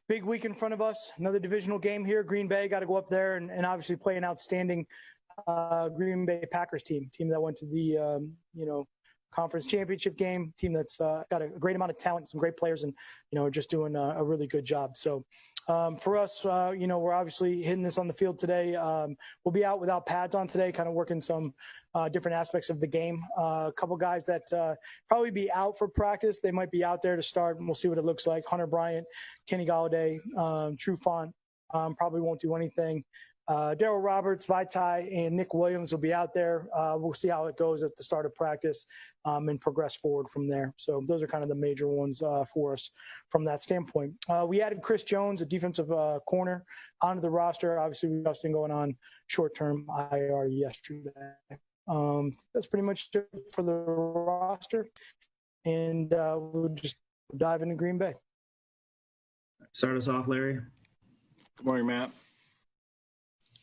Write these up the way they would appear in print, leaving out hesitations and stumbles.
big week in front of us. Another divisional game here. Green Bay got to go up there and obviously play an outstanding Green Bay Packers team that went to the conference championship game. Team that's got a great amount of talent, some great players, and are just doing a really good job. So for us, we're obviously hitting this on the field today. We'll be out without pads on today, kind of working some different aspects of the game. A couple guys that probably be out for practice. They might be out there to start, and we'll see what it looks like. Hunter Bryant, Kenny Galladay, Trufant probably won't do anything. Darrell Roberts, Vaitai, and Nick Williams will be out there. We'll see how it goes at the start of practice and progress forward from there. So those are kind of the major ones for us from that standpoint. We added Chris Jones, a defensive corner, onto the roster. Obviously, we Justin going on short-term IR yesterday. That's pretty much it for the roster. And we'll just dive into Green Bay. Start us off, Larry. Good morning, Matt.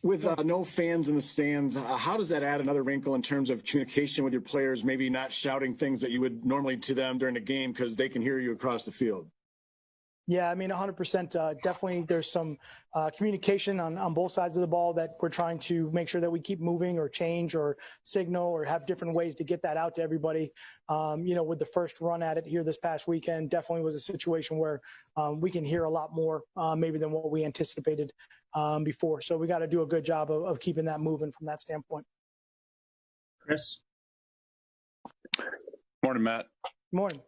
With no fans in the stands, how does that add another wrinkle in terms of communication with your players, maybe not shouting things that you would normally to them during the game because they can hear you across the field? Yeah, I mean, 100%. Definitely there's some communication on both sides of the ball that we're trying to make sure that we keep moving or change or signal or have different ways to get that out to everybody. With the first run at it here this past weekend, definitely was a situation where we can hear a lot more maybe than what we anticipated before. So we got to do a good job of keeping that moving from that standpoint. Chris? Morning, Matt. Morning.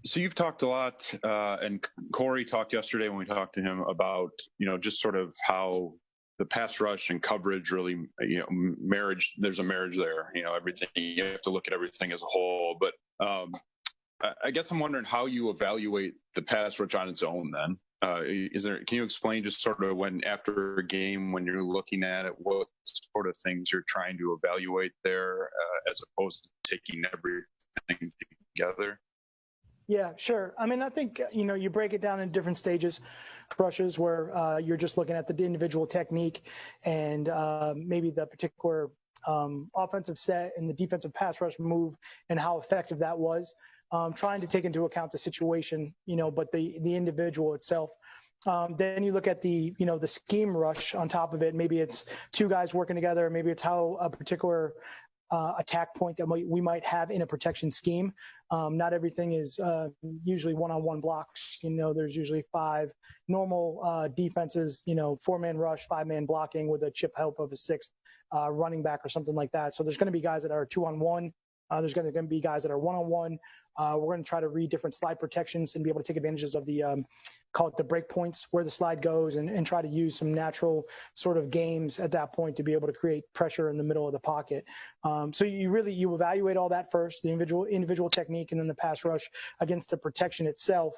So you've talked a lot, and Corey talked yesterday when we talked to him about, just sort of how the pass rush and coverage really, marriage, there's a marriage there, everything, you have to look at everything as a whole. But I guess I'm wondering how you evaluate the pass rush on its own then. Can you explain just sort of after a game, when you're looking at it, what sort of things you're trying to evaluate there as opposed to taking everything together? Yeah, sure. I mean, I think, you break it down in different stages, rushes where you're just looking at the individual technique and maybe the particular offensive set and the defensive pass rush move and how effective that was, trying to take into account the situation, but the individual itself. Then you look at the scheme rush on top of it. Maybe it's two guys working together. Maybe it's how a particular attack point that we might have in a protection scheme. Not everything is usually one-on-one blocks. There's usually five normal defenses, 4-man rush, 5-man blocking with a chip help of a sixth running back or something like that. So there's going to be guys that are 2-on-1. There's going to be guys that are 1-on-1. We're going to try to read different slide protections and be able to take advantages of the, call it the break points where the slide goes and try to use some natural sort of games at that point to be able to create pressure in the middle of the pocket. So you evaluate all that first, the individual technique, and then the pass rush against the protection itself.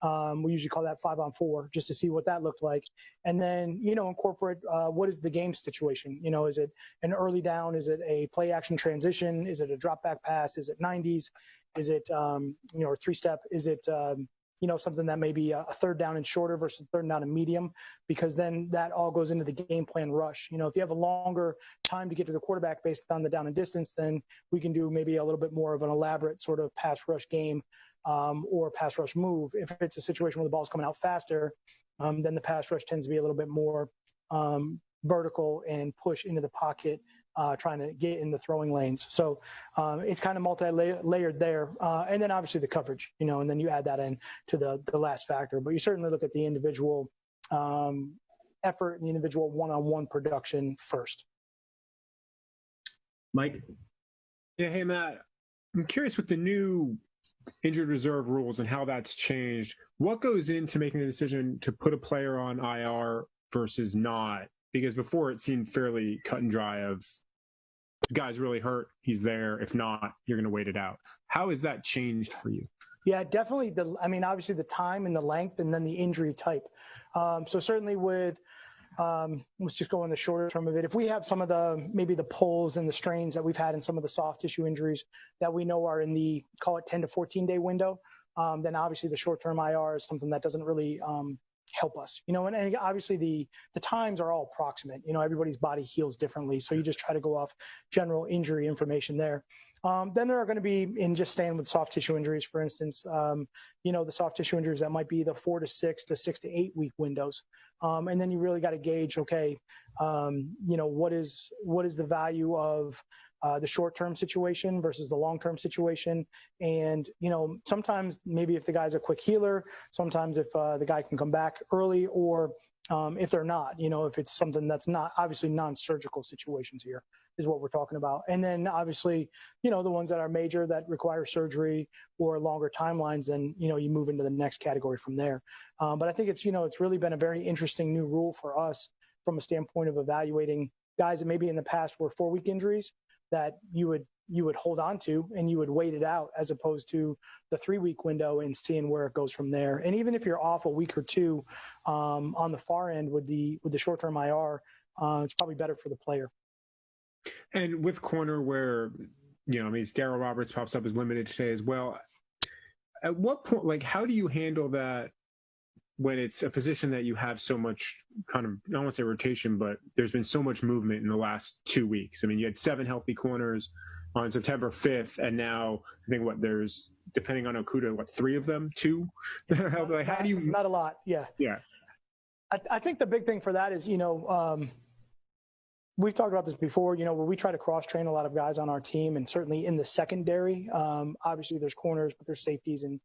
We usually call that 5-on-4 just to see what that looked like. And then, incorporate what is the game situation? Is it an early down? Is it a play action transition? Is it a drop back pass? Is it 90s? Is it, a 3-step? Is it, something that may be a third down and shorter versus third down and medium? Because then that all goes into the game plan rush. If you have a longer time to get to the quarterback based on the down and distance, then we can do maybe a little bit more of an elaborate sort of pass rush game or pass rush move. If it's a situation where the ball's coming out faster, then the pass rush tends to be a little bit more vertical and push into the pocket, trying to get in the throwing lanes. So it's kind of multi-layered there. And then obviously the coverage, and then you add that in to the last factor. But you certainly look at the individual effort and the individual one-on-one production first. Mike? Yeah, hey, Matt. I'm curious with the new injured reserve rules and how that's changed. What goes into making the decision to put a player on IR versus not? Because before it seemed fairly cut and dry of the guy's really hurt, he's there. If not, you're going to wait it out. How has that changed for you? Yeah, definitely. Obviously the time and the length and then the injury type. So certainly with, let's just go in the shorter term of it. If we have some of maybe the pulls and the strains that we've had in some of the soft tissue injuries that we know are in the, call it 10 to 14 day window, then obviously the short-term IR is something that doesn't really help us, and obviously the times are all approximate. Everybody's body heals differently, so you just try to go off general injury information there. Then there are going to be, in just staying with soft tissue injuries, for instance, the soft tissue injuries that might be the 4 to 6 to 6 to 8 week windows. And then you really got to gauge, okay, what is the value of the short-term situation versus the long-term situation. And, sometimes maybe if the guy's a quick healer, sometimes if the guy can come back early, or if they're not, if it's something that's not obviously non-surgical situations here is what we're talking about. And then obviously, the ones that are major that require surgery or longer timelines, then, you move into the next category from there. But I think it's really been a very interesting new rule for us from a standpoint of evaluating guys that maybe in the past were 4-week injuries that you would hold on to and you would wait it out, as opposed to the 3-week window and seeing where it goes from there. And even if you're off a week or two on the far end with the short-term IR, it's probably better for the player. And with corner, where Darrell Roberts pops up as limited today as well. At what point, how do you handle that when it's a position that you have so much kind of, I don't want to say rotation, but there's been so much movement in the last 2 weeks? I mean, you had 7 healthy corners on September 5th, and now I think there's, depending on Okuda, 3 of them, 2 that are healthy. How do you? Not a lot, yeah. Yeah. I think the big thing for that is, we've talked about this before, where we try to cross-train a lot of guys on our team, and certainly in the secondary, obviously there's corners, but there's safeties, and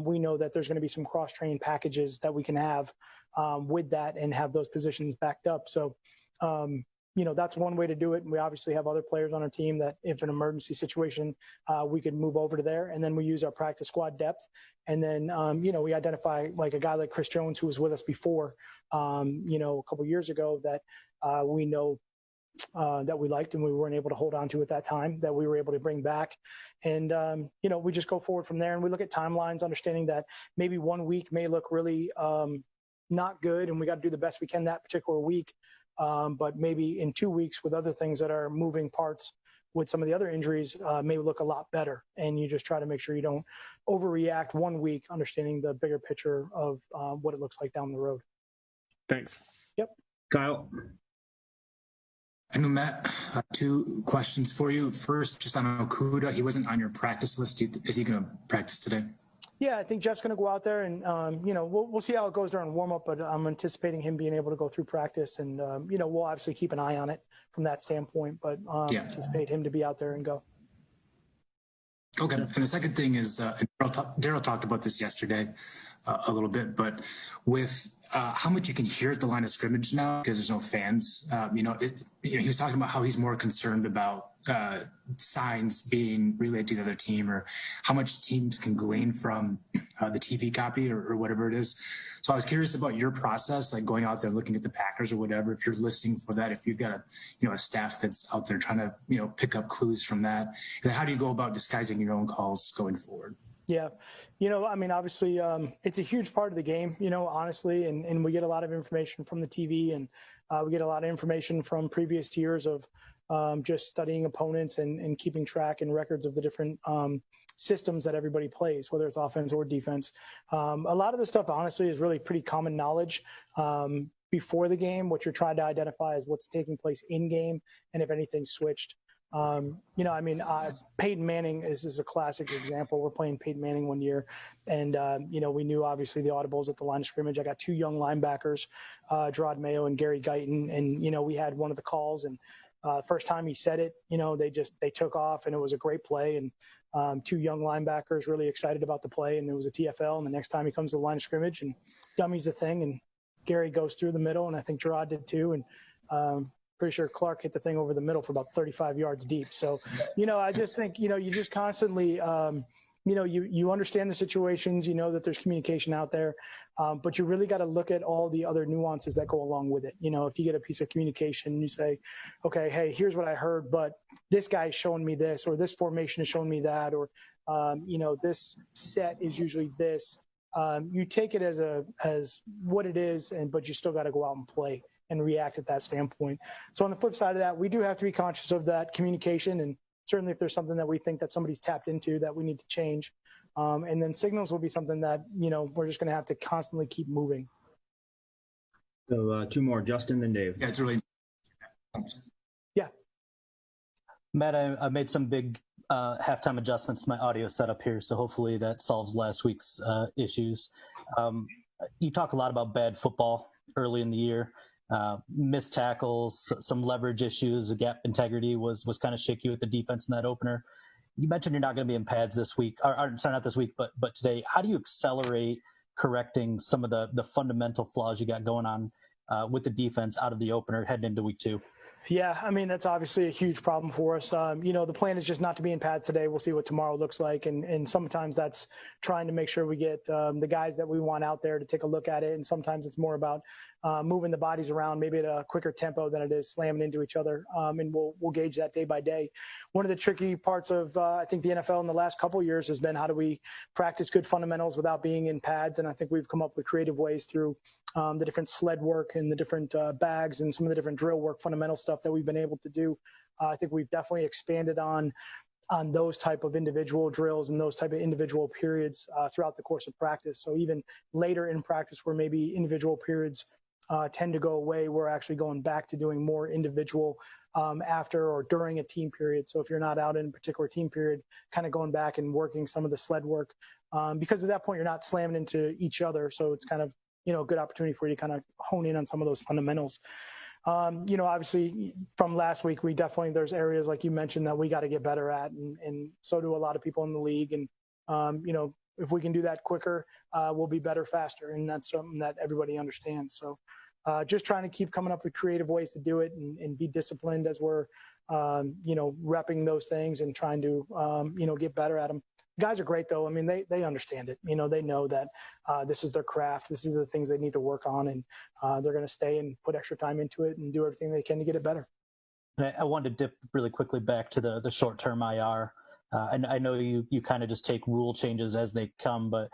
we know that there's going to be some cross-train packages that we can have with that and have those positions backed up. So, that's one way to do it. And we obviously have other players on our team that if an emergency situation, we could move over to there, and then we use our practice squad depth. And then, we identify like a guy like Chris Jones, who was with us before, a couple years ago, that we know that we liked and we weren't able to hold on to at that time, that we were able to bring back. And, we just go forward from there, and we look at timelines, understanding that maybe 1 week may look really not good, and we got to do the best we can that particular week. But maybe in 2 weeks with other things that are moving parts with some of the other injuries may look a lot better. And you just try to make sure you don't overreact 1 week, understanding the bigger picture of what it looks like down the road. Thanks. Yep. Kyle. I know, Matt, 2 questions for you. First, just on Okuda, he wasn't on your practice list. Is he going to practice today? Yeah, I think Jeff's going to go out there, and we'll see how it goes during warm up. But I'm anticipating him being able to go through practice, and we'll obviously keep an eye on it from that standpoint. But anticipate him to be out there and go. Okay. And the second thing is, Darrell talked about this yesterday a little bit, but with how much you can hear at the line of scrimmage now because there's no fans. He was talking about how he's more concerned about signs being relayed to the other team, or how much teams can glean from the TV copy or whatever it is. So I was curious about your process, like going out there looking at the Packers or whatever, if you're listening for that, if you've got a staff that's out there trying to pick up clues from that, and then how do you go about disguising your own calls going forward? Yeah. Obviously, it's a huge part of the game, honestly, and we get a lot of information from the TV, and we get a lot of information from previous years of just studying opponents and keeping track and records of the different systems that everybody plays, whether it's offense or defense. A lot of this stuff, honestly, is really pretty common knowledge before the game. What you're trying to identify is what's taking place in game and if anything's switched. Peyton Manning is a classic example. We're playing Peyton Manning one year, and we knew obviously the audibles at the line of scrimmage. I got 2 young linebackers, Jarrad Mayo and Gary Guyton, and we had one of the calls, and first time he said it, they took off, and it was a great play, and 2 young linebackers really excited about the play, and it was a TFL. And the next time he comes to the line of scrimmage and dummies the thing, and Gary goes through the middle, and I think Jarrad did too, and pretty sure Clark hit the thing over the middle for about 35 yards deep. So, I just think, you just constantly, you understand the situations, that there's communication out there, but you really got to look at all the other nuances that go along with it. If you get a piece of communication and you say, okay, hey, here's what I heard, but this guy's showing me this, or this formation is showing me that, or, this set is usually this. You take it as what it is, but you still got to go out and play and react at that standpoint. So on the flip side of that, we do have to be conscious of that communication, and certainly if there's something that we think that somebody's tapped into that we need to change. And then signals will be something that, we're just going to have to constantly keep moving. So 2 more, Justin and Dave. Yeah, it's really. Yeah. Matt, I made some big halftime adjustments to my audio setup here, so hopefully that solves last week's issues. You talk a lot about bad football early in the year, missed tackles, some leverage issues, gap integrity was kind of shaky with the defense in that opener. You mentioned you're not going to be in pads this week, or sorry, not this week, but today. How do you accelerate correcting some of the fundamental flaws you got going on with the defense out of the opener heading into week 2? Yeah, I mean, that's obviously a huge problem for us. The plan is just not to be in pads today. We'll see what tomorrow looks like. And sometimes that's trying to make sure we get the guys that we want out there to take a look at it. And sometimes it's more about moving the bodies around, maybe at a quicker tempo than it is slamming into each other. And we'll gauge that day by day. One of the tricky parts of, I think, the NFL in the last couple of years has been how do we practice good fundamentals without being in pads. And I think we've come up with creative ways through the different sled work and the different bags and some of the different drill work, fundamental stuff that we've been able to do. I think we've definitely expanded on those type of individual drills and those type of individual periods throughout the course of practice. So even later in practice where maybe individual periods tend to go away, we're actually going back to doing more individual after or during a team period. So if you're not out in a particular team period, kind of going back and working some of the sled work because at that point you're not slamming into each other. So it's kind of, a good opportunity for you to kind of hone in on some of those fundamentals. Obviously from last week, there's areas like you mentioned that we got to get better at. And so do a lot of people in the league. And, if we can do that quicker, we'll be better faster. And that's something that everybody understands. So just trying to keep coming up with creative ways to do it and be disciplined as we're, repping those things and trying to, get better at them. Guys are great though. I mean, they understand it. They know that this is their craft. This is the things they need to work on, and they're going to stay and put extra time into it and do everything they can to get it better. I wanted to dip really quickly back to the short-term IR. And I know you kind of just take rule changes as they come, but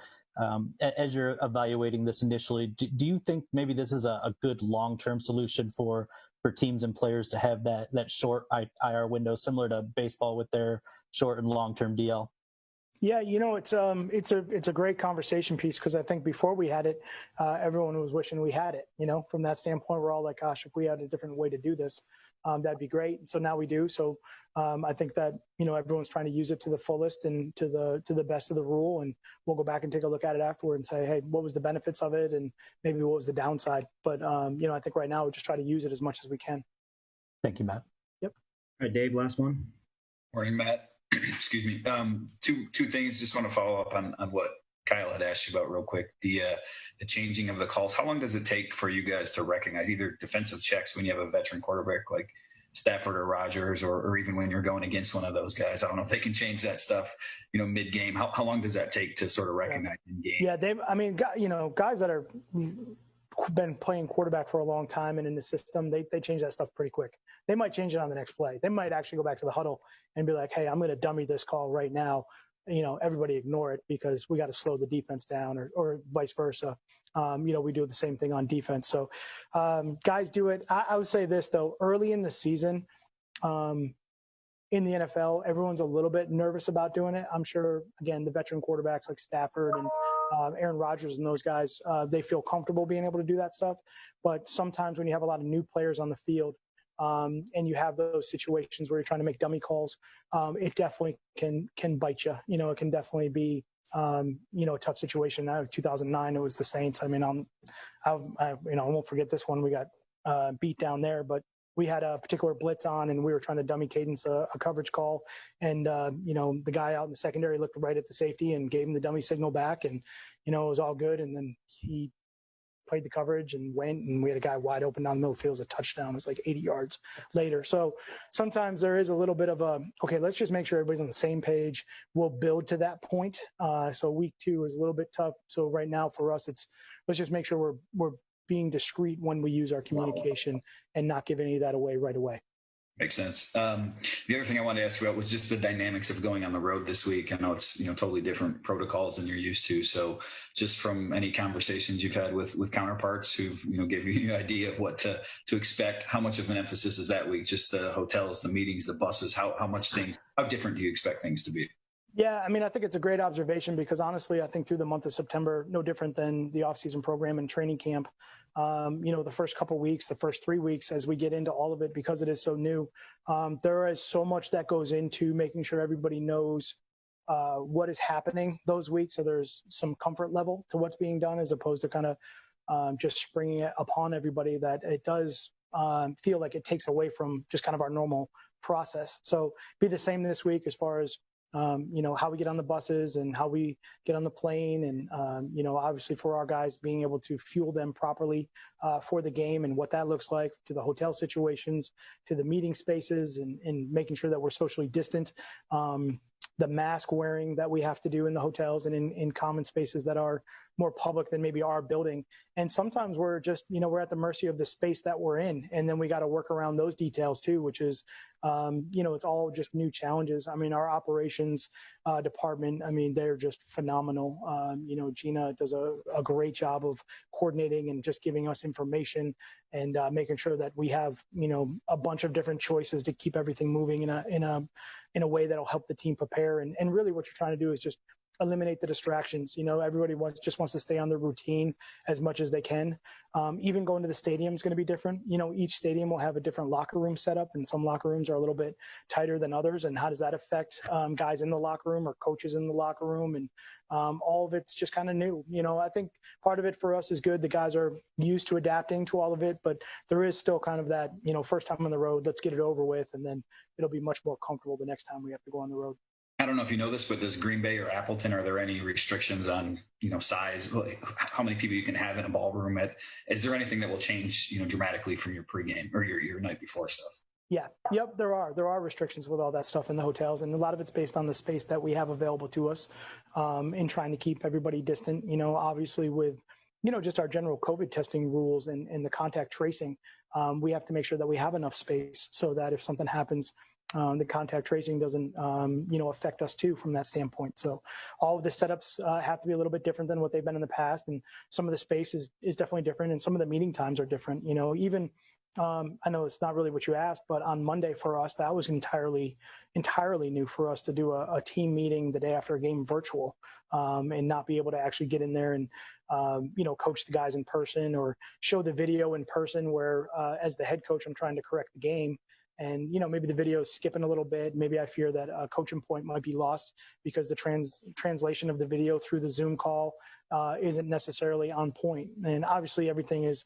as you're evaluating this initially, do you think maybe this is a good long-term solution for teams and players to have that short IR window, similar to baseball with their short and long-term DL? Yeah, it's a great conversation piece because I think before we had it, everyone was wishing we had it. From that standpoint, we're all like, gosh, if we had a different way to do this, that'd be great. So now we do. So I think that everyone's trying to use it to the fullest and to the best of the rule. And we'll go back and take a look at it afterward and say, hey, what was the benefits of it, and maybe what was the downside. But I think right now we'll just try to use it as much as we can. Thank you, Matt. Yep. All right, Dave, last one. Morning, Matt. Excuse me. Two things. Just want to follow up on what Kyle had asked you about real quick. The changing of the calls. How long does it take for you guys to recognize either defensive checks when you have a veteran quarterback like Stafford or Rodgers, or even when you're going against one of those guys? I don't know if they can change that stuff, mid game. How long does that take to sort of recognize in game? Yeah, guys that are been playing quarterback for a long time and in the system, they change that stuff pretty quick. They might change it on the next play. They might actually go back to the huddle and be like, hey, I'm going to dummy this call right now. Everybody ignore it because we got to slow the defense down, or vice versa. We do the same thing on defense. So guys do it. I would say this though, early in the season, in the NFL, everyone's a little bit nervous about doing it. I'm sure, again, the veteran quarterbacks like Stafford and Aaron Rodgers and those guys, they feel comfortable being able to do that stuff. But sometimes when you have a lot of new players on the field and you have those situations where you're trying to make dummy calls, it definitely can bite you. It can definitely be, a tough situation. Now, 2009, it was the Saints. I mean, I won't forget this one. We got beat down there, but we had a particular blitz on and we were trying to dummy cadence a coverage call. And, the guy out in the secondary looked right at the safety and gave him the dummy signal back, and, it was all good. And then he played the coverage and went, and we had a guy wide open down the middle of the field. It was a touchdown. It was like 80 yards later. So sometimes there is a little bit of okay, let's just make sure everybody's on the same page. We'll build to that point. So week 2 is a little bit tough. So right now for us, let's just make sure we're being discreet when we use our communication and not give any of that away right away. Makes sense. The other thing I wanted to ask you about was just the dynamics of going on the road this week. I know it's totally different protocols than you're used to. So just from any conversations you've had with counterparts who've give you an idea of what to expect, how much of an emphasis is that week? Just the hotels, the meetings, the buses. How different do you expect things to be? Yeah, I mean, I think it's a great observation because honestly, I think through the month of September, no different than the off-season program and training camp, the first couple weeks, the first 3 weeks, as we get into all of it, because it is so new, there is so much that goes into making sure everybody knows what is happening those weeks. So there's some comfort level to what's being done, as opposed to kind of just springing it upon everybody, that it does feel like it takes away from just kind of our normal process. So be the same this week as far as how we get on the buses and how we get on the plane, and obviously for our guys, being able to fuel them properly for the game, and what that looks like, to the hotel situations, to the meeting spaces, and making sure that we're socially distant. The mask wearing that we have to do in the hotels and in common spaces that are more public than maybe our building. And sometimes we're just, we're at the mercy of the space that we're in. And then we got to work around those details too, which is, it's all just new challenges. I mean, our operations department, they're just phenomenal. Gina does a great job of coordinating and just giving us information, and making sure that we have, a bunch of different choices to keep everything moving in a way that'll help the team prepare. And really what you're trying to do is just eliminate the distractions. Everybody just wants to stay on their routine as much as they can. Even going to the stadium is going to be different. Each stadium will have a different locker room setup, and some locker rooms are a little bit tighter than others. And how does that affect guys in the locker room or coaches in the locker room? And all of it's just kind of new. I think part of it for us is good. The guys are used to adapting to all of it, but there is still kind of that, first time on the road, let's get it over with, and then it'll be much more comfortable the next time we have to go on the road. I don't know if you know this, but does Green Bay or Appleton, are there any restrictions on, size, like how many people you can have in a ballroom? Is there anything that will change, dramatically from your pregame or your night before stuff? Yeah. Yep. There are restrictions with all that stuff in the hotels, and a lot of it's based on the space that we have available to us, in trying to keep everybody distant, obviously with, just our general COVID testing rules and the contact tracing. We have to make sure that we have enough space so that if something happens, the contact tracing doesn't, affect us too from that standpoint. So all of the setups have to be a little bit different than what they've been in the past. And some of the space is definitely different. And some of the meeting times are different. Even I know it's not really what you asked, but on Monday for us, that was entirely new for us to do a team meeting the day after a game virtual, and not be able to actually get in there and, coach the guys in person or show the video in person where, as the head coach, I'm trying to correct the game. And, maybe the video is skipping a little bit. Maybe I fear that a coaching point might be lost because the translation of the video through the Zoom call isn't necessarily on point. And obviously everything is,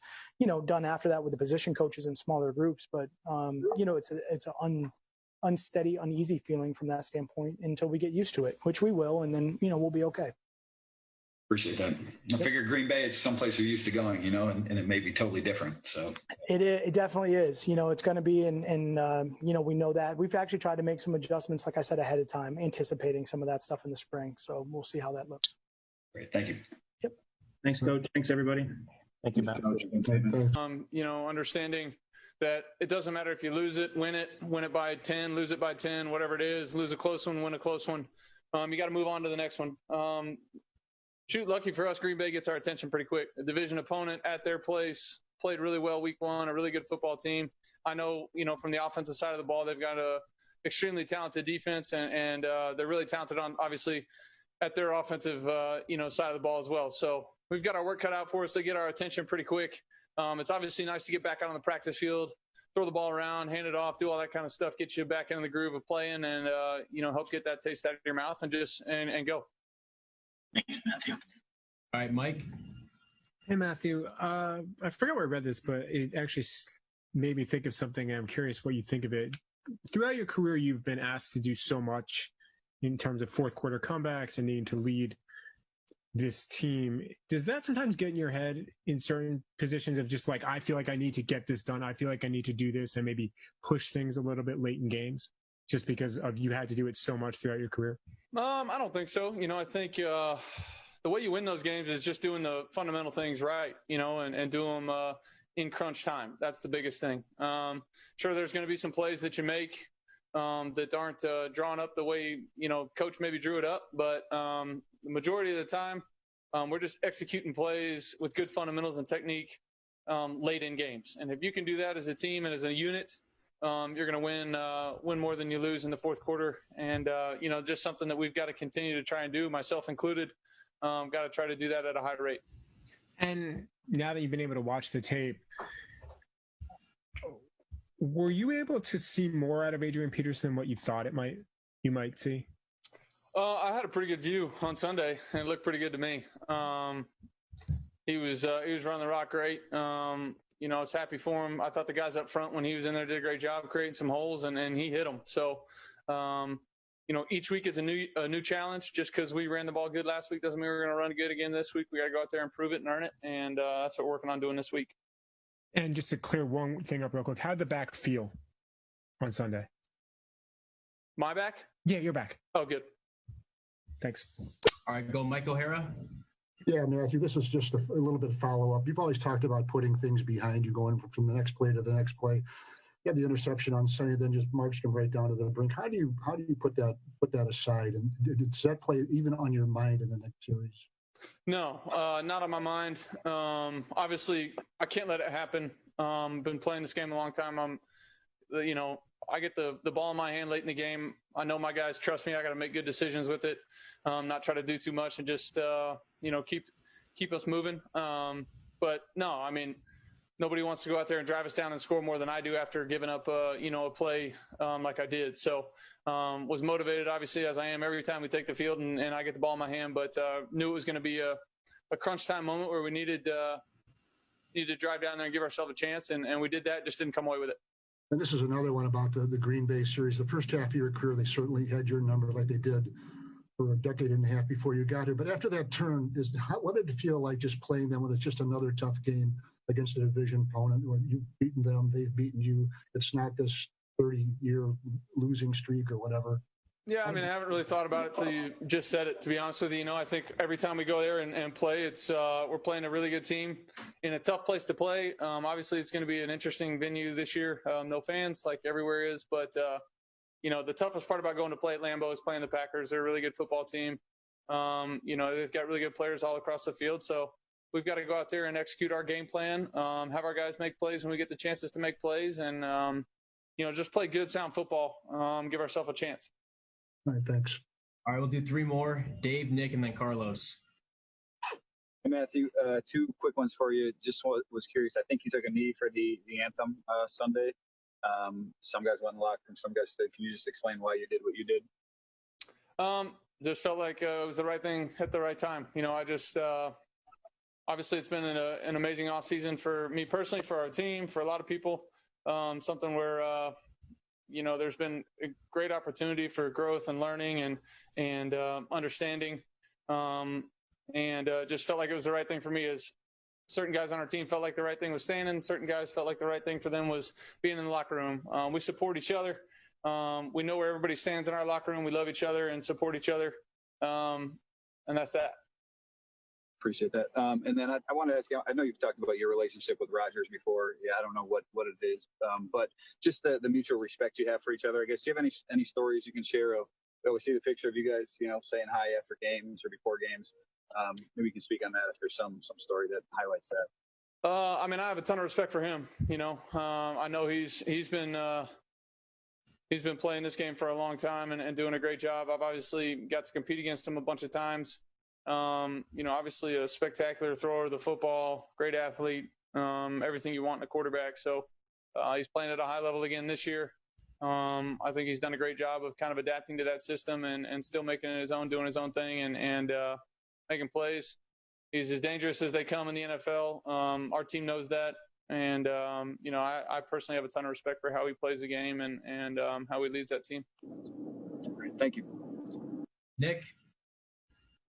done after that with the position coaches in smaller groups. But, it's an unsteady, uneasy feeling from that standpoint until we get used to it, which we will. And then, we'll be okay. Appreciate that. I figure Green Bay is someplace you're used to going, and it may be totally different. So it definitely is. It's going to be, and we know that. We've actually tried to make some adjustments, like I said, ahead of time, anticipating some of that stuff in the spring. So we'll see how that looks. Great. Thank you. Yep. Thanks, Coach. Thanks, everybody. Thank you, Matt. Understanding that it doesn't matter if you lose it by 10, lose it by 10, whatever it is, lose a close one, win a close one. You got to move on to the next one. Lucky for us, Green Bay gets our attention pretty quick. A division opponent at their place, played really well week one, a really good football team. I know, from the offensive side of the ball, they've got a extremely talented defense, and they're really talented on, obviously, at their offensive, side of the ball as well. So we've got our work cut out for us. They get our attention pretty quick. It's obviously nice to get back out on the practice field, throw the ball around, hand it off, do all that kind of stuff, get you back into the groove of playing, and, help get that taste out of your mouth and go. Thanks, Matthew. All right, Mike. Hey, Matthew. I forgot where I read this, but it actually made me think of something. I'm curious what you think of it. Throughout your career, you've been asked to do so much in terms of fourth quarter comebacks and needing to lead this team. Does that sometimes get in your head in certain positions of just like, I feel like I need to get this done. I feel like I need to do this, and maybe push things a little bit late in games just because of you had to do it so much throughout your career? I don't think so. I think the way you win those games is just doing the fundamental things right, and do them in crunch time. That's the biggest thing. Sure, there's going to be some plays that you make that aren't drawn up the way, coach maybe drew it up. But the majority of the time, we're just executing plays with good fundamentals and technique late in games. And if you can do that as a team and as a unit, you're going to win more than you lose in the fourth quarter. And, just something that we've got to continue to try and do, myself included. Got to try to do that at a high rate. And now that you've been able to watch the tape, were you able to see more out of Adrian Peterson than what you thought you might see? I had a pretty good view on Sunday, and it looked pretty good to me. He was running the rock great. You know, I was happy for him. I thought the guys up front when he was in there did a great job creating some holes, and he hit them. So, you know, each week is a new challenge. Just because we ran the ball good last week doesn't mean we're going to run good again this week. We got to go out there and prove it and earn it, and that's what we're working on doing this week. And just to clear one thing up real quick, how did the back feel on Sunday? My back? Yeah, your back. Oh, good. Thanks. All right, go Mike O'Hara. Yeah, Matthew, this is just a little bit of follow-up. You've always talked about putting things behind you, going from the next play to the next play. You had the interception on Sunday, then just marched him right down to the brink. How do you put that aside? And does that play even on your mind in the next series? No, not on my mind. Obviously, I can't let it happen. Been playing this game a long time. You know, I get the ball in my hand late in the game. I know my guys trust me. I got to make good decisions with it. Not try to do too much and just you know, keep us moving. But no, I mean, nobody wants to go out there and drive us down and score more than I do after giving up you know, a play like I did. So was motivated obviously as I am every time we take the field and I get the ball in my hand. But knew it was going to be a crunch time moment where we needed to drive down there and give ourselves a chance, and we did that. Just didn't come away with it. And this is another one about the Green Bay series. The first half of your career, they certainly had your number like they did for a decade and a half before you got here. But after that turn, what did it feel like just playing them when it's just another tough game against a division opponent when you've beaten them, they've beaten you? It's not this 30-year losing streak or whatever. Yeah, I mean, I haven't really thought about it till you just said it, to be honest with you. You know, I think every time we go there and play, it's we're playing a really good team in a tough place to play. Obviously, it's going to be an interesting venue this year. No fans, like everywhere is. But, you know, the toughest part about going to play at Lambeau is playing the Packers. They're a really good football team. You know, they've got really good players all across the field. So we've got to go out there and execute our game plan, have our guys make plays when we get the chances to make plays, and, you know, just play good, sound football, give ourselves a chance. All right, thanks. All right, we'll do three more. Dave, Nick, and then Carlos. Hey, Matthew, two quick ones for you. Just was curious. I think you took a knee for the anthem Sunday. Some guys went in the locker room, some guys stayed. Can you just explain why you did what you did? Just felt like it was the right thing at the right time. You know, I just obviously it's been an amazing offseason for me personally, for our team, for a lot of people. Something where you know, there's been a great opportunity for growth and learning and understanding, and just felt like it was the right thing for me. As certain guys on our team felt like the right thing was staying in, certain guys felt like the right thing for them was being in the locker room. We support each other. We know where everybody stands in our locker room. We love each other and support each other, and that's that. Appreciate that. And then I want to ask you, I know you've talked about your relationship with Rodgers before. Yeah, I don't know what it is, but just the mutual respect you have for each other. I guess, do you have any stories you can share of, we see the picture of you guys, you know, saying hi after games or before games. Maybe you can speak on that if there's some story that highlights that. I mean, I have a ton of respect for him. You know, I know he's been playing this game for a long time and doing a great job. I've obviously got to compete against him a bunch of times. You know, obviously a spectacular thrower of the football, great athlete, everything you want in a quarterback. So he's playing at a high level again this year. I think he's done a great job of kind of adapting to that system and still making it his own, doing his own thing and making plays. He's as dangerous as they come in the NFL. Our team knows that. And, you know, I personally have a ton of respect for how he plays the game and how he leads that team. Great. Thank you. Nick.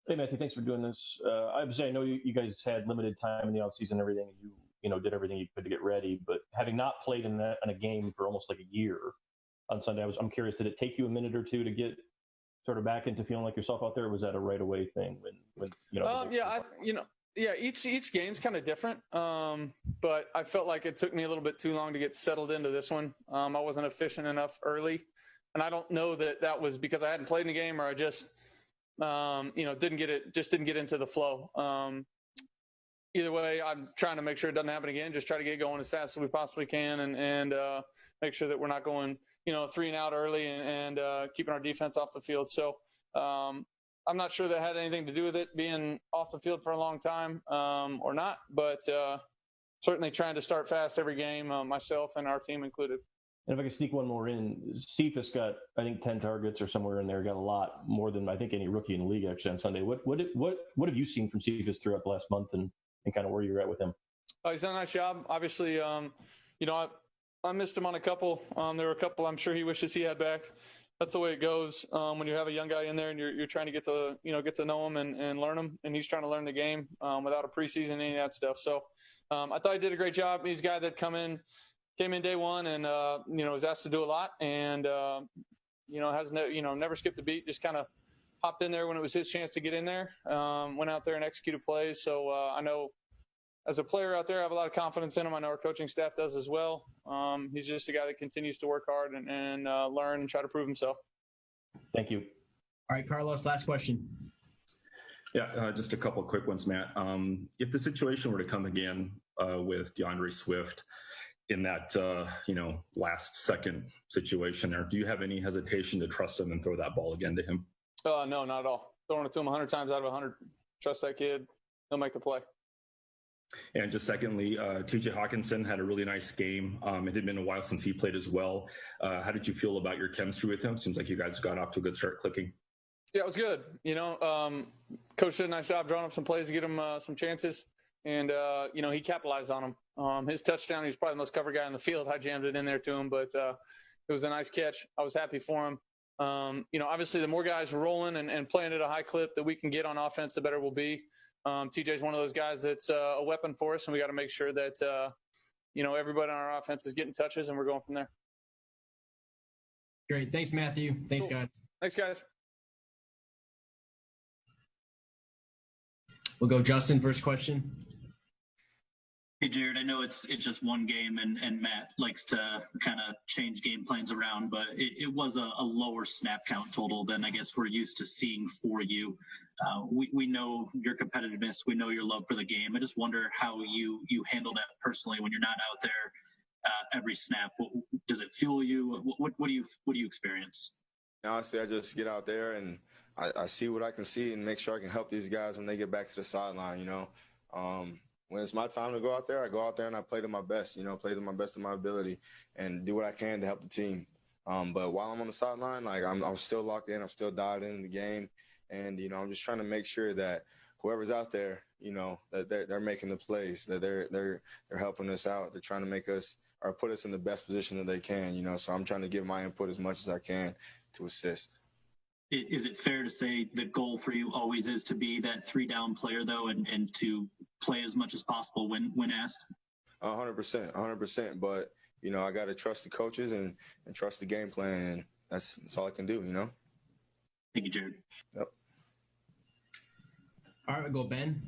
Hey, Matthew, thanks for doing this. Obviously, I know you guys had limited time in the offseason and everything, and you know, did everything you could to get ready. But having not played in a game for almost like a year on Sunday, I'm curious, did it take you a minute or two to get sort of back into feeling like yourself out there? Or was that a right away thing when you know? Each game's kind of different. But I felt like it took me a little bit too long to get settled into this one. I wasn't efficient enough early, and I don't know that was because I hadn't played in the game or I just you know, didn't get into the flow. Either way, I'm trying to make sure it doesn't happen again. Just try to get going as fast as we possibly can and make sure that we're not going, you know, 3 and out early and keeping our defense off the field. So, I'm not sure that had anything to do with it being off the field for a long time or not, but certainly trying to start fast every game, myself and our team included. And if I could sneak one more in, Cephas got, I think, 10 targets or somewhere in there. Got a lot more than I think any rookie in the league actually on Sunday. What have you seen from Cephas throughout the last month, and kind of where you're at with him? He's done a nice job. Obviously, I missed him on a couple. There were a couple I'm sure he wishes he had back. That's the way it goes when you have a young guy in there and you're trying to get to know him and learn him, and he's trying to learn the game without a preseason, any of that stuff. So I thought he did a great job. He's a guy that came in day one and was asked to do a lot, and has never skipped a beat. Just kind of hopped in there when it was his chance to get in there. Went out there and executed plays. So I know as a player out there, I have a lot of confidence in him. I know our coaching staff does as well. He's just a guy that continues to work hard and learn and try to prove himself. Thank you. All right, Carlos, last question. Yeah, just a couple of quick ones, Matt. If the situation were to come again with DeAndre Swift in that last second situation there, do you have any hesitation to trust him and throw that ball again to him? No, not at all. Throwing it to him 100 times out of 100. Trust that kid. He'll make the play. And just secondly, TJ Hawkinson had a really nice game. It had been a while since he played as well. How did you feel about your chemistry with him? Seems like you guys got off to a good start clicking. Yeah, it was good. Coach did a nice job drawing up some plays to get him some chances. And, he capitalized on them. His touchdown, he's probably the most covered guy in the field. I jammed it in there to him, but it was a nice catch. I was happy for him. Obviously, the more guys rolling and playing at a high clip that we can get on offense, the better we'll be. TJ is one of those guys that's a weapon for us, and we got to make sure that, everybody on our offense is getting touches, and we're going from there. Great. Thanks, Matthew. Thanks, Cool. guys. Thanks, guys. We'll go Justin, first question. Hey, Jarrad, I know it's just one game, and Matt likes to kind of change game plans around, but it was a lower snap count total than I guess we're used to seeing for you. We know your competitiveness. We know your love for the game. I just wonder how you handle that personally when you're not out there every snap. Does it fuel you? What do you experience? Honestly, I just get out there and I see what I can see and make sure I can help these guys when they get back to the sideline, When it's my time to go out there, I go out there and I play to my best, play to my best of my ability and do what I can to help the team. But while I'm on the sideline, I'm still locked in, I'm still dialed in the game. And, I'm just trying to make sure that whoever's out there, that they're making the plays, that they're helping us out. They're trying to make us or put us in the best position that they can, so I'm trying to give my input as much as I can to assist. Is it fair to say the goal for you always is to be that 3-down player, though, and to play as much as possible when asked? 100%. But, I got to trust the coaches and trust the game plan, and that's all I can do, Thank you, Jarrad. Yep. All right, we'll go Ben.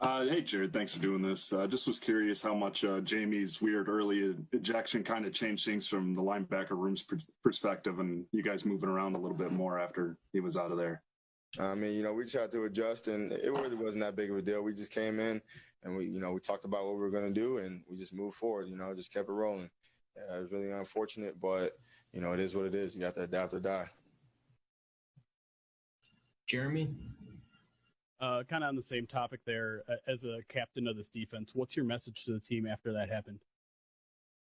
Hey, Jarrad, thanks for doing this. Just was curious how much Jamie's weird early ejection kind of changed things from the linebacker room's perspective and you guys moving around a little bit more after he was out of there. We tried to adjust, and it really wasn't that big of a deal. We just came in, and we talked about what we were going to do, and we just moved forward, just kept it rolling. It was really unfortunate, but, it is what it is. You have to adapt or die. Jeremy? Kind of on the same topic there, as a captain of this defense, what's your message to the team after that happened?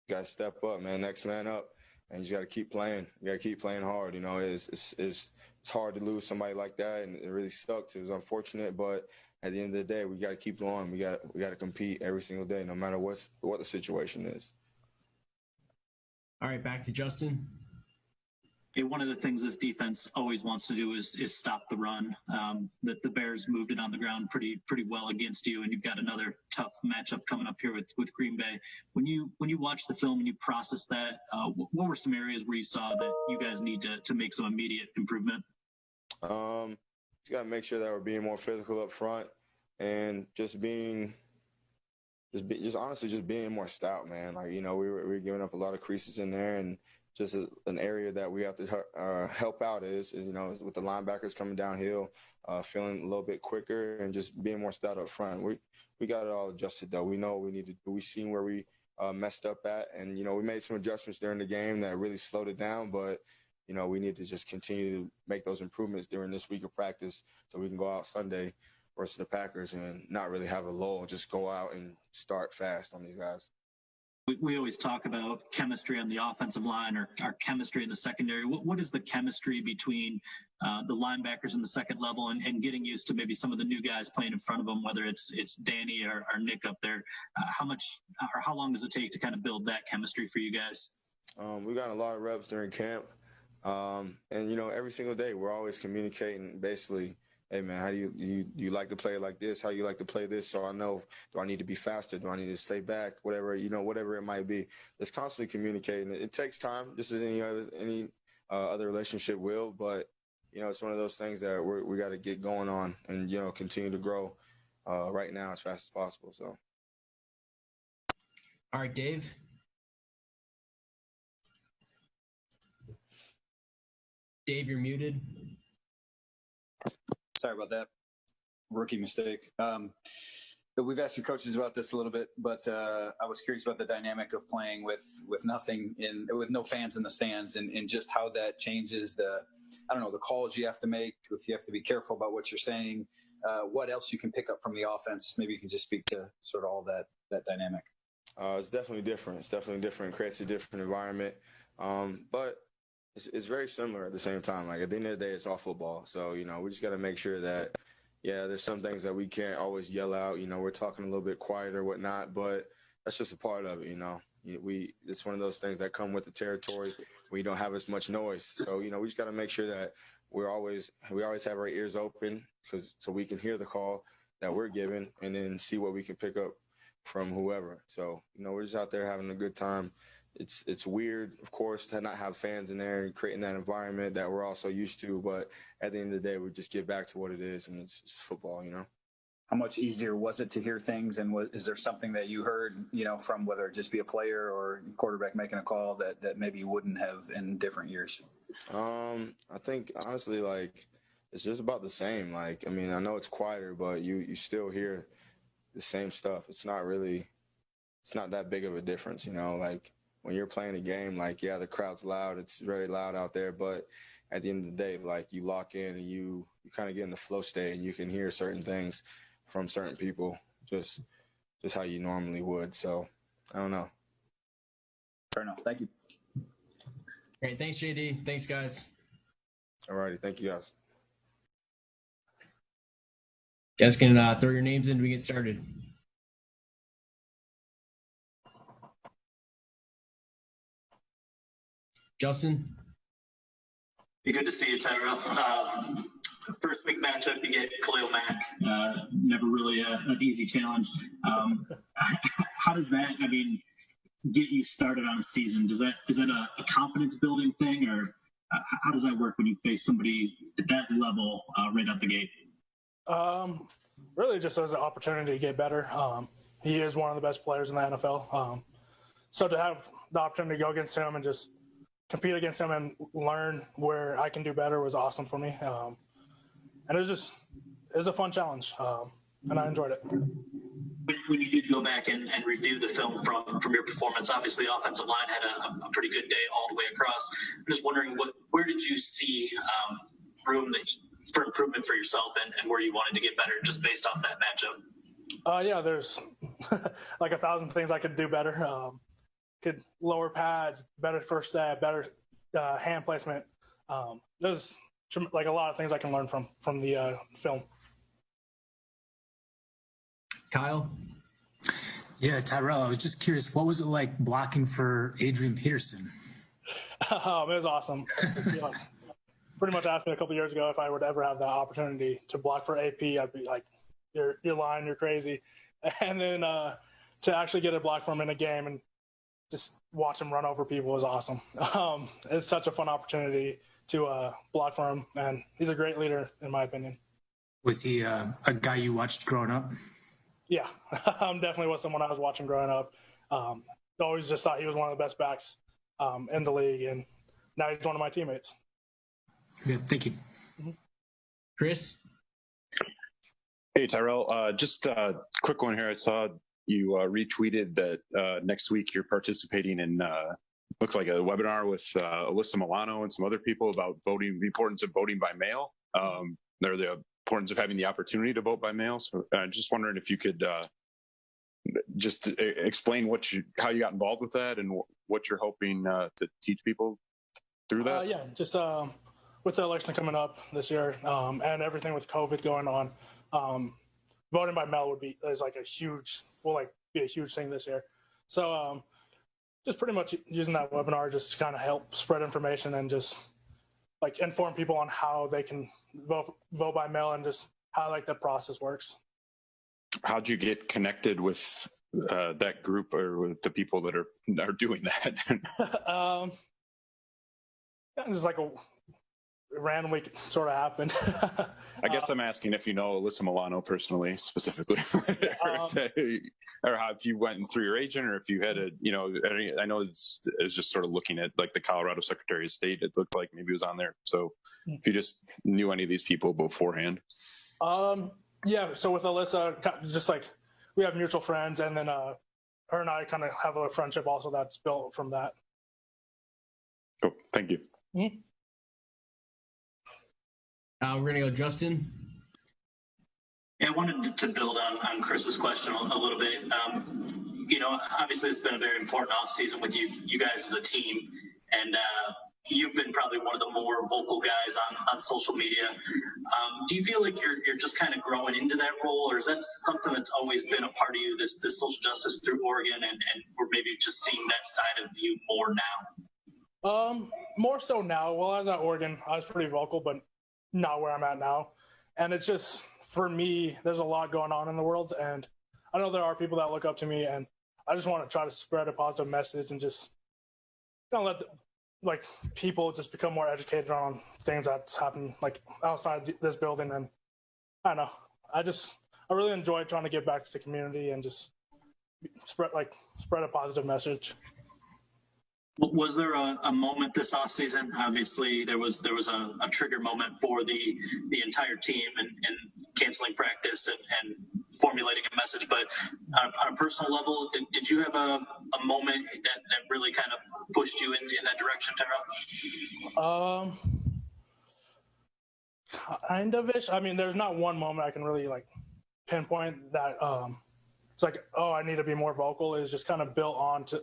You got to step up, man. Next man up, and you just got to keep playing. You got to keep playing hard. It's hard to lose somebody like that, and it really sucked. It was unfortunate, but at the end of the day, we got to keep going. We got to compete every single day, no matter what the situation is. All right, back to Justin. One of the things this defense always wants to do is stop the run. That the Bears moved it on the ground pretty well against you, and you've got another tough matchup coming up here with Green Bay. When you watch the film and you process that, what were some areas where you saw that you guys need to make some immediate improvement? Just got to make sure that we're being more physical up front and just honestly being more stout, man. We were giving up a lot of creases in there, and just an area that we have to help out is with the linebackers coming downhill, feeling a little bit quicker and just being more stout up front. We got it all adjusted, though. We know what we need to do. We seen where we messed up at, and we made some adjustments during the game that really slowed it down. But we need to just continue to make those improvements during this week of practice so we can go out Sunday versus the Packers and not really have a lull, just go out and start fast on these guys. We always talk about chemistry on the offensive line or our chemistry in the secondary. What is the chemistry between the linebackers in the second level and getting used to maybe some of the new guys playing in front of them, whether it's Danny or Nick up there? How much or how long does it take to kind of build that chemistry for you guys? We got a lot of reps during camp. And, every single day we're always communicating basically, hey, man, how do you like to play like this? How do you like to play this? So I know, do I need to be faster? Do I need to stay back? Whatever, whatever it might be. Just constantly communicating. It takes time, just as any other relationship will. But, it's one of those things that we got to get going on and, continue to grow right now as fast as possible. So. All right, Dave. Dave, you're muted. Sorry about that. Rookie mistake. We've asked your coaches about this a little bit, but I was curious about the dynamic of playing with no fans in the stands and just how that changes the calls you have to make, if you have to be careful about what you're saying, what else you can pick up from the offense. Maybe you can just speak to sort of all that dynamic. It's definitely different. It creates a different environment. But it's very similar at the same time. Like, at the end of the day, it's all football. So, we just got to make sure that, there's some things that we can't always yell out. We're talking a little bit quieter, whatnot, but that's just a part of it, It's one of those things that come with the territory. We don't have as much noise. So, we just got to make sure that we always have our ears open so we can hear the call that we're given and then see what we can pick up from whoever. So, we're just out there having a good time. It's weird, of course, to not have fans in there and creating that environment that we're all so used to. But at the end of the day, we just get back to what it is, and it's football, How much easier was it to hear things? And is there something that you heard, from whether it just be a player or quarterback making a call that maybe you wouldn't have in different years? I think, honestly, it's just about the same. I know it's quieter, but you still hear the same stuff. It's not that big of a difference, when you're playing a game, the crowd's loud. It's very loud out there. But at the end of the day, you lock in and you kind of get in the flow state and you can hear certain things from certain people just how you normally would. So, I don't know. Fair enough. Thank you. All right. Thanks, JD. Thanks, guys. All righty. Thank you, guys. Guys can throw your names in to get started. Justin? Be good to see you, Tyrell. First week matchup, you get Khalil Mack. Never really an easy challenge. How does that, get you started on a season? Is that a confidence building thing, or how does that work when you face somebody at that level right out the gate? Really just as an opportunity to get better. He is one of the best players in the NFL. So to have the opportunity to go against him and just compete against him and learn where I can do better was awesome for me. And it was a fun challenge, and I enjoyed it. When you did go back and review the film from your performance, obviously the offensive line had a pretty good day all the way across. I'm just wondering, where did you see room for improvement for yourself and where you wanted to get better just based off that matchup? There's 1,000 things I could do better. Could lower pads, better first step, better hand placement. There's a lot of things I can learn from the film. Kyle? Yeah, Tyrell, I was just curious, what was it like blocking for Adrian Peterson? It was awesome. Pretty much asked me a couple years ago if I would ever have that opportunity to block for AP. I'd be like, you're lying, you're crazy. And then to actually get a block for him in a game and just watch him run over people was awesome. It's such a fun opportunity to block for him, and he's a great leader, in my opinion. Was he a guy you watched growing up? Yeah, definitely was someone I was watching growing up. Always just thought he was one of the best backs in the league, and now he's one of my teammates. Good, thank you. Mm-hmm. Chris? Hey, Tyrell, just a quick one here. I saw you retweeted that next week you're participating in looks like a webinar with Alyssa Milano and some other people about voting, the importance of voting by mail, or the importance of having the opportunity to vote by mail. So just wondering if you could just explain how you got involved with that and what you're hoping to teach people through that. Yeah, just with the election coming up this year and everything with COVID going on, voting by mail is like be a huge thing this year. So just pretty much using that webinar just to kind of help spread information and just like inform people on how they can vote by mail and just how like the process works. How'd you get connected with that group or with the people that are doing that? Just like randomly sort of happened. I guess I'm asking if you know Alyssa Milano personally, specifically, or how if you went through your agent, or if you had I know it's just sort of looking at like the Colorado Secretary of State. It looked like maybe it was on there. So if you just knew any of these people beforehand. Yeah. So with Alyssa, just like we have mutual friends, and then her and I kind of have a friendship also that's built from that. Cool. Thank you. Mm-hmm. We're going to go Justin. Yeah, I wanted to build on Chris's question a little bit. Obviously it's been a very important offseason with you guys as a team, and you've been probably one of the more vocal guys on social media. Do you feel like you're just kind of growing into that role, or is that something that's always been a part of you, this social justice through Oregon, and we're maybe just seeing that side of you more now? More so now. While I was at Oregon, I was pretty vocal, but not where I'm at now. And it's just, for me, there's a lot going on in the world, and I know there are people that look up to me, and I just want to try to spread a positive message and just kind of let people just become more educated on things that's happened like outside this building. And I don't know, I really enjoy trying to give back to the community and just spread a positive message. Was there a moment this offseason? Obviously, there was a trigger moment for the entire team and canceling practice and formulating a message. But on a personal level, did you have a moment that really kind of pushed you in that direction, Tyrell? Kind of ish. I mean, there's not one moment I can really pinpoint that. It's like, oh, I need to be more vocal. It's just kind of built on to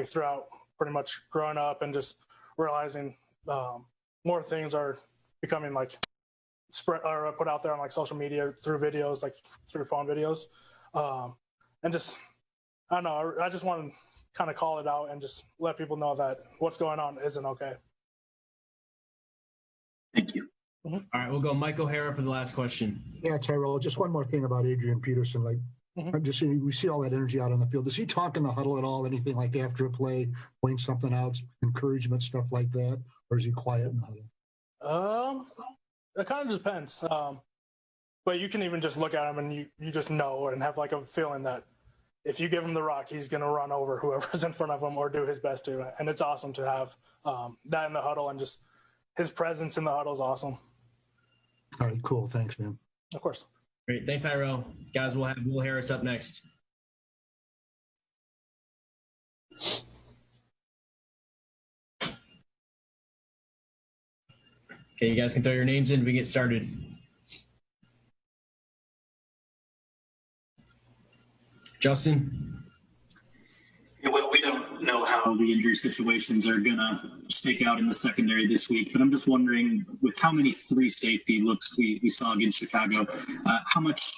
throughout pretty much growing up and just realizing more things are becoming spread or put out there on social media through videos, through phone videos. And just, I don't know, I just want to kind of call it out and just let people know that what's going on isn't okay. Thank you. Mm-hmm. All right, we'll go Mike O'Hara for the last question. Yeah, Tyrell, just one more thing about Adrian Peterson. I'm just saying, we see all that energy out on the field. Does he talk in the huddle at all? Anything like after a play, point something out, encouragement, stuff like that? Or is he quiet in the huddle? It kind of depends. But you can even just look at him and you just know and have a feeling that if you give him the rock, he's going to run over whoever's in front of him or do his best to. And it's awesome to have that in the huddle, and just his presence in the huddle is awesome. All right, cool. Thanks, man. Of course. Great. Thanks, Tyrell. Guys, we'll have Will Harris up next. Okay, you guys can throw your names in. We get started. Justin? Yeah, well, we don't know how the injury situations are going to shake out in the secondary this week, but I'm just wondering, with how many three safety looks we saw against Chicago, how much,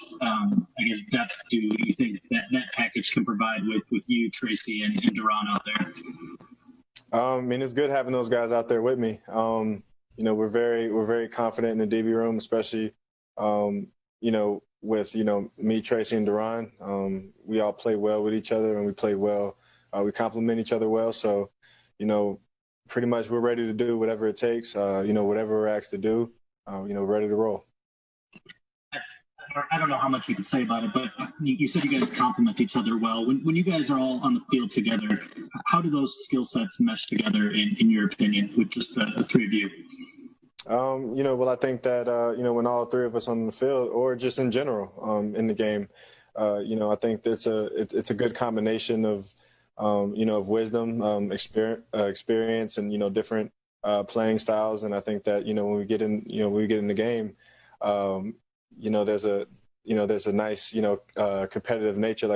depth do you think that package can provide with you, Tracy, and Duran out there? I mean, it's good having those guys out there with me. We're very confident in the DB room, especially, with, me, Tracy, and Duran. We all play well with each other, and we play well. We complement each other well. So, pretty much we're ready to do whatever it takes, whatever we're asked to do, ready to roll. I don't know how much you can say about it, but you said you guys complement each other well. When you guys are all on the field together, how do those skill sets mesh together, in your opinion, with just the three of you? I think that, when all three of us on the field, or just in general in the game, I think it's a good combination of, of wisdom, experience, and different playing styles. And I think that when we get in, the game, there's a nice competitive nature.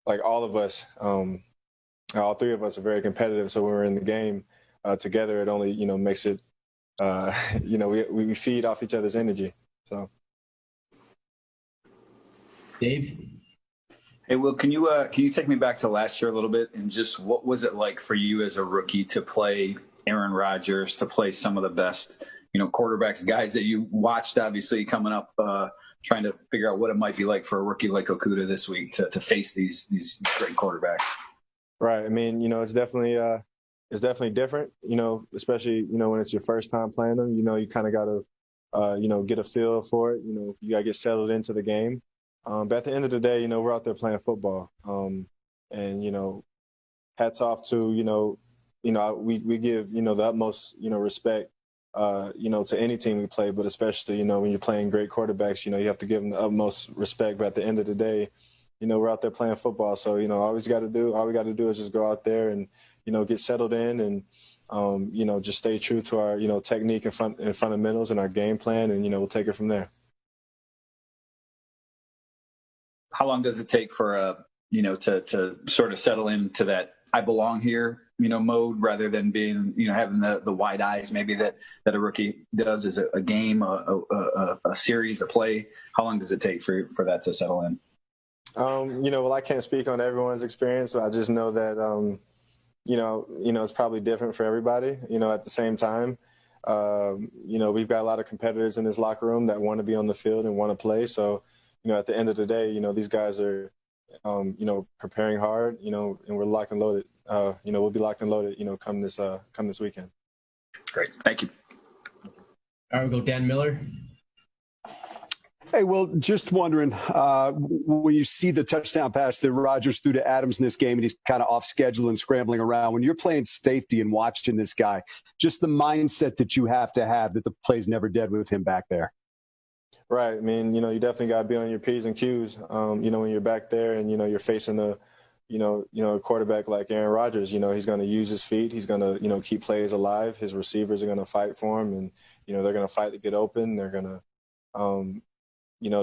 Like all of us, all three of us are very competitive. So when we're in the game together, it only makes it. We feed off each other's energy. So, Dave. Hey, Will, can you take me back to last year a little bit, and just what was it like for you as a rookie to play Aaron Rodgers, to play some of the best, quarterbacks, guys that you watched, obviously coming up, trying to figure out what it might be like for a rookie like Okudah this week to face these great quarterbacks? Right. I mean, it's definitely different, especially, when it's your first time playing them. You kind of got to, get a feel for it. You got to get settled into the game. But at the end of the day, we're out there playing football. And, hats off to, we give, the utmost, respect, to any team we play, but especially, when you're playing great quarterbacks, you have to give them the utmost respect. But at the end of the day, we're out there playing football. So, all we got to do is just go out there and, get settled in and, just stay true to our, technique and fundamentals and our game plan. And, we'll take it from there. How long does it take for to sort of settle into that I belong here, mode, rather than being, having the wide eyes maybe that a rookie does? Is it a game, a series, a play? How long does it take for that to settle in? Well, I can't speak on everyone's experience. I just know that, it's probably different for everybody, at the same time. We've got a lot of competitors in this locker room that want to be on the field and want to play. So, at the end of the day, these guys are, preparing hard, and we're locked and loaded. We'll be locked and loaded, come this weekend. Great. Thank you. All right, we'll go Dan Miller. Hey, Will, just wondering, when you see the touchdown pass that Rodgers threw to Adams in this game and he's kind of off schedule and scrambling around, when you're playing safety and watching this guy, just the mindset that you have that the play's never dead with him back there. Right. I mean, you definitely got to be on your P's and Q's, when you're back there and, you're facing a quarterback like Aaron Rodgers. He's going to use his feet. He's going to, keep plays alive. His receivers are going to fight for him, and, they're going to fight to get open. They're going to,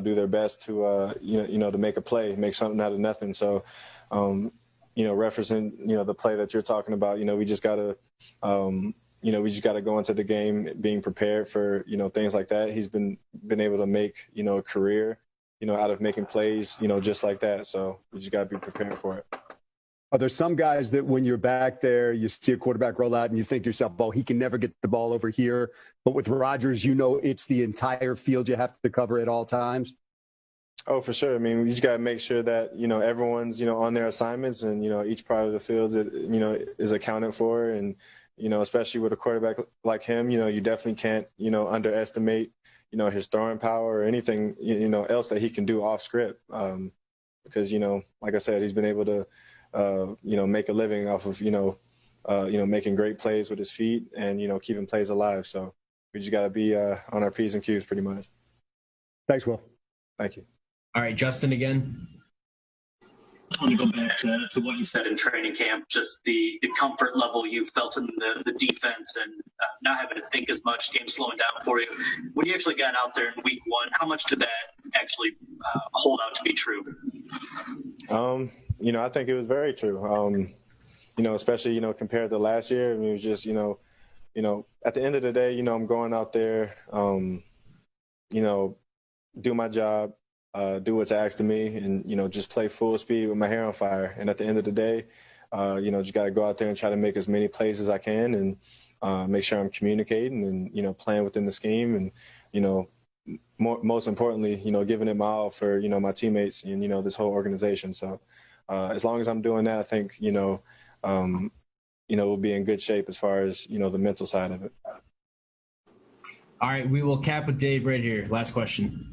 do their best to, to make a play, make something out of nothing. So, referencing, the play that you're talking about, we just got to, we just got to go into the game being prepared for, things like that. He's been able to make, a career, out of making plays, just like that. So we just got to be prepared for it. Are there some guys that when you're back there, you see a quarterback roll out and you think to yourself, oh, he can never get the ball over here. But with Rodgers, it's the entire field you have to cover at all times? Oh, for sure. I mean, we just got to make sure that, everyone's, on their assignments and, each part of the field, is accounted for. And, especially with a quarterback like him, you definitely can't, underestimate, his throwing power or anything, else that he can do off script. Because, like I said, he's been able to, make a living off of, making great plays with his feet and, keeping plays alive. So we just got to be on our P's and Q's pretty much. Thanks, Will. Thank you. All right, Justin again. I want to go back to what you said in training camp, just the comfort level you felt in the defense and not having to think as much, game slowing down for you. When you actually got out there in week one, how much did that actually hold out to be true? I think it was very true. Especially, compared to last year. I mean, it was just, at the end of the day, I'm going out there, do my job, do what's asked of me and, just play full speed with my hair on fire. And at the end of the day, just got to go out there and try to make as many plays as I can and make sure I'm communicating and, playing within the scheme and, most importantly, giving it my all for, my teammates and, this whole organization. So as long as I'm doing that, I think, we'll be in good shape as far as, the mental side of it. All right, we will cap with Dave right here. Last question.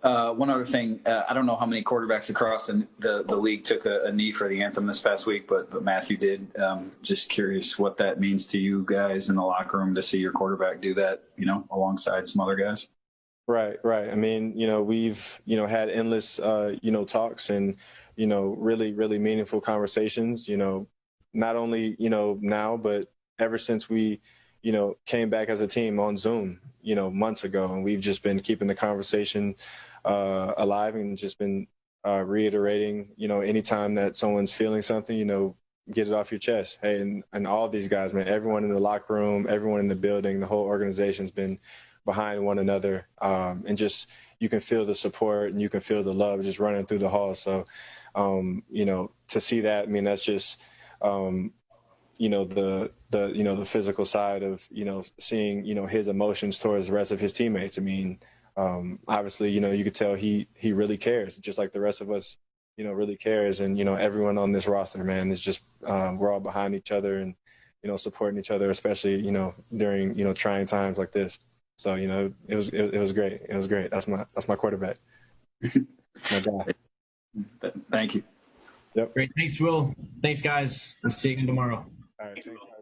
One other thing, I don't know how many quarterbacks across the league took a knee for the anthem this past week, but Matthew did. Just curious what that means to you guys in the locker room to see your quarterback do that, alongside some other guys. Right. I mean, we've, had endless, talks and, you know, really, really meaningful conversations, you know, not only, you know, now, but ever since we, you know, came back as a team on Zoom, you know, months ago. And we've just been keeping the conversation alive and just been reiterating, you know, anytime that someone's feeling something, you know, get it off your chest. Hey, and all these guys, man, everyone in the locker room, everyone in the building, the whole organization's been behind one another. And just, you can feel the support and you can feel the love just running through the halls. So, you know, to see that, I mean, that's just, you know, you know, the physical side of, you know, seeing, you know, his emotions towards the rest of his teammates. I mean, obviously, you know, you could tell he really cares, just like the rest of us, you know, really cares. And, you know, everyone on this roster, man, is just, we're all behind each other and, you know, supporting each other, especially, you know, during, you know, trying times like this. So, you know, it was great. It was great. That's my quarterback. My guy. Thank you. Yep. Great. Thanks, Will. Thanks, guys. We'll see you again tomorrow. All right.